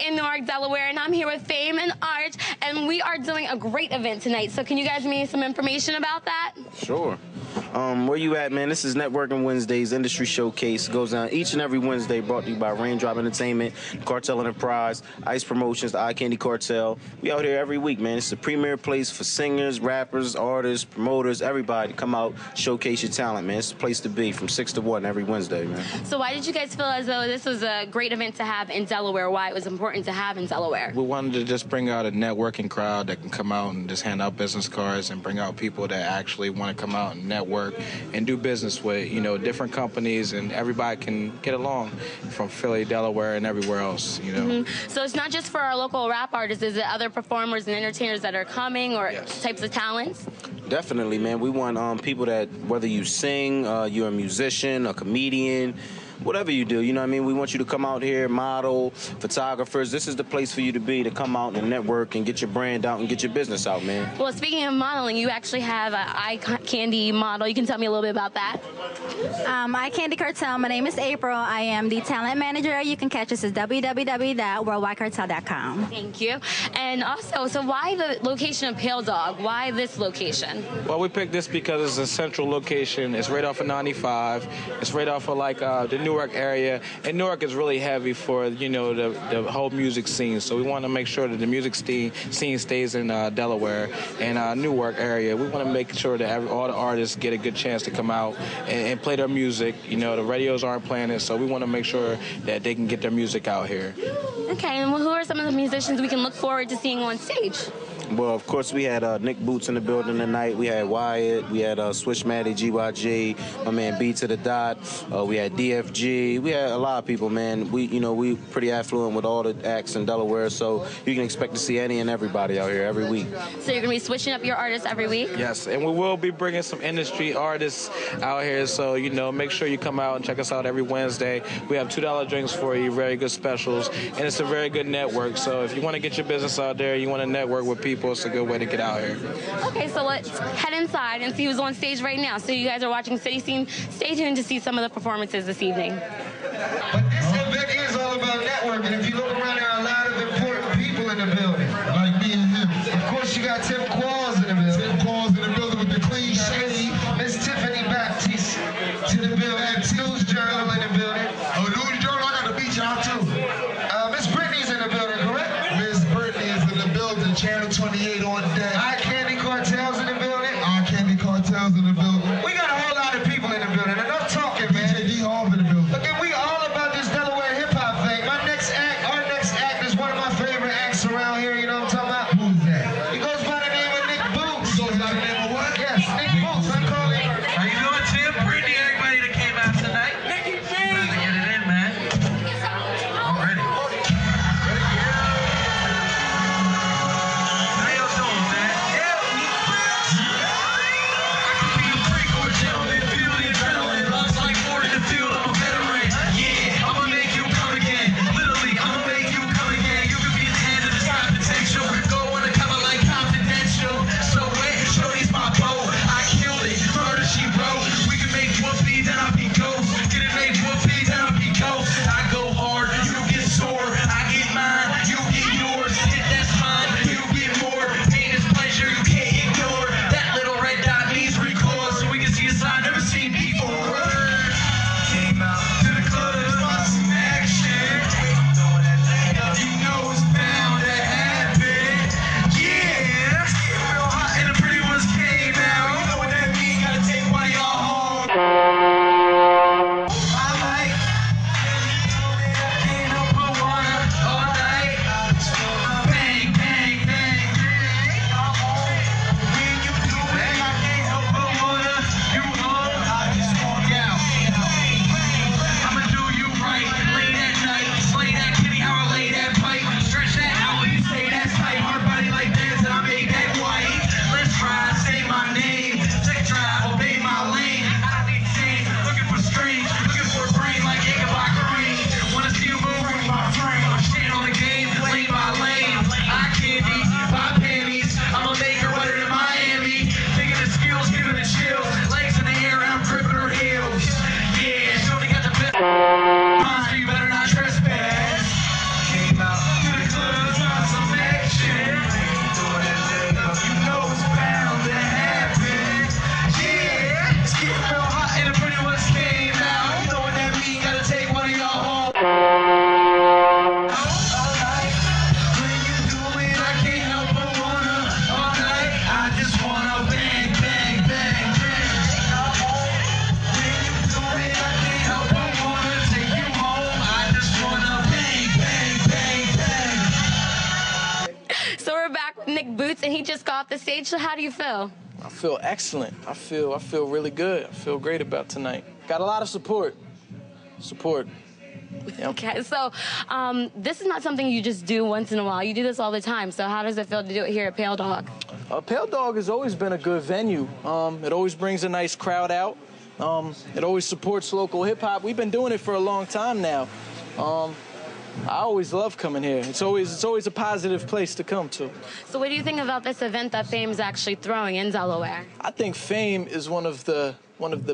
in Newark, Delaware, and I'm here with Fame and Arch, and we are doing a great event tonight. So can you guys give me some information about that? Sure. Where you at, man? This is Networking Wednesdays, Industry Showcase. It goes on each and every Wednesday, brought to you by Raindrop Entertainment, Cartel Enterprise, Ice Promotions, the Eye Candy Cartel. We out here every week, man. It's the premier place for singers, rappers, artists, promoters, everybody. Come out, showcase your talent, man. It's the place to be from 6 to 1 every Wednesday, man. So why did you guys feel as though this was a great event to have in Delaware? Why it was important to have in Delaware? We wanted to just bring out a networking crowd that can come out and just hand out business cards and bring out people that actually want to come out and network and do business with, you know, different companies, and everybody can get along from Philly, Delaware, and everywhere else, you know. So it's not just for our local rap artists. Is it other performers and entertainers that are coming, or types of talents? Definitely, man. We want people that, whether you sing, you're a musician, a comedian, whatever you do, you know what I mean? We want you to come out here, model, photographers. This is the place for you to be, to come out and network and get your brand out and get your business out, man. Well, speaking of modeling, you actually have an eye candy model. You can tell me a little bit about that? Eye Candy Cartel. My name is April. I am the talent manager. You can catch us at www.worldwidecartel.com. Thank you. And also, so why the location of Pale Dog? Why this location? Well, we picked this because it's a central location. It's right off of 95. It's right off of like the Newark area, and Newark is really heavy for, you know, the whole music scene. So we want to make sure that the music scene stays in Delaware and Newark area. We want to make sure that all the artists get a good chance to come out and play their music. You know, the radios aren't playing it, so we want to make sure that they can get their music out here. Okay, and who are some of the musicians we can look forward to seeing on stage? Well, of course, we had Nick Boots in the building tonight. We had Wyatt. We had Switch Matty, GYG, my man B to the Dot. We had DFG. We had a lot of people, man. We pretty affluent with all the acts in Delaware, so you can expect to see any and everybody out here every week. So you're going to be switching up your artists every week? Yes, and we will be bringing some industry artists out here, so, you know, make sure you come out and check us out every Wednesday. We have $2 drinks for you, very good specials, and it's a very good network. So if you want to get your business out there, you want to network with people, it's a good way to get out here. Okay, so let's head inside and see who's on stage right now. So you guys are watching City Scene. Stay tuned to see some of the performances this evening. But this event is all about networking. If you look around, there are a lot of important people in the building. Like me and him. Of course, you got Tim Qualls in the building. Tim Qualls in the building with the clean shave. Miss Tiffany Baptiste to the building. News Journal in the building. Oh, News Journal, I got to beat y'all too. Miss Brittany's in the building, correct? Miss Brittany is in the building. Channel 28 on deck. Eye Candy Cartel's in the building. Eye Candy Cartel's in the building. We got a whole lot of people in the building. Enough talking, man. DJ D Hall in the building. Look, and we all about this Delaware hip-hop thing. Our next act is one of my favorite acts around here. You know what I'm talking about? Who's that? He goes by the name of Nick Boots. He goes by the name of what? Yes, Nick Boots. I call him. How you doing, Tim? Brittany, everybody that came out tonight. Nicky Jam. he just got off the stage. So how do you feel? I feel excellent. I feel really good. I feel great about tonight. Got a lot of support. Yep. Okay, so this is not something you just do once in a while. You do this all the time. So how does it feel to do it here at Pale Dog? Pale Dog has always been a good venue. It always brings a nice crowd out. It always supports local hip-hop. We've been doing it for a long time now. I always love coming here. It's always a positive place to come to. So what do you think about this event that Fame's actually throwing in Delaware? I think Fame is one of the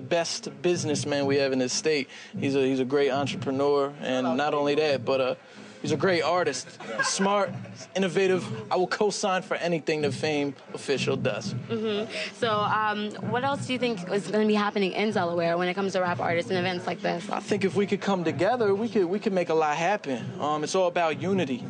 best businessmen we have in this state. He's a great entrepreneur, and not only that, but he's a great artist. He's smart, innovative. I will co-sign for anything the Fame official does. So what else do you think is going to be happening in Delaware when it comes to rap artists and events like this? I think if we could come together, we could make a lot happen. It's all about unity.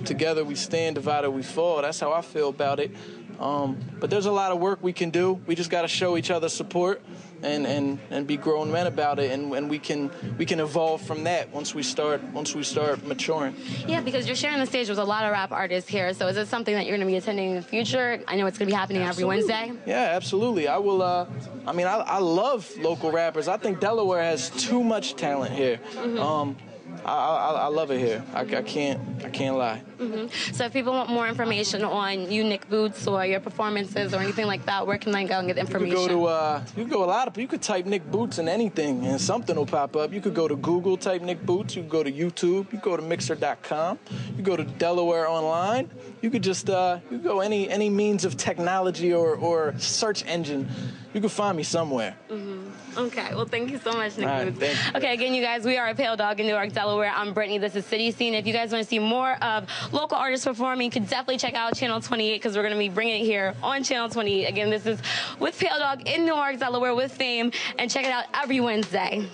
Together we stand, divided we fall. That's how I feel about it. But there's a lot of work we can do. We just got to show each other support and be grown men about it, and we can evolve from that once we start maturing. Yeah, because you're sharing the stage with a lot of rap artists here. So is it something that you're going to be attending in the future? I know it's going to be happening every Wednesday. Yeah, absolutely. I will. I love local rappers. I think Delaware has too much talent here. I love it here. I can't lie. So if people want more information on you, Nick Boots, or your performances or anything like that, where can they go and get information? You could type Nick Boots in anything and something will pop up. You could go to Google, type Nick Boots. You could go to YouTube. You could go to Mixer.com. You go to Delaware Online. You could just you go any means of technology or search engine. You can find me somewhere. Okay, well, thank you so much, Nick Boots. Thank you. Okay, again, you guys, we are at Pale Dog in Newark, Delaware. I'm Brittany. This is City Scene. If you guys want to see more of local artists performing, you can definitely check out Channel 28 because we're going to be bringing it here on Channel 28. Again, this is with Pale Dog in Newark, Delaware with Fame, and check it out every Wednesday.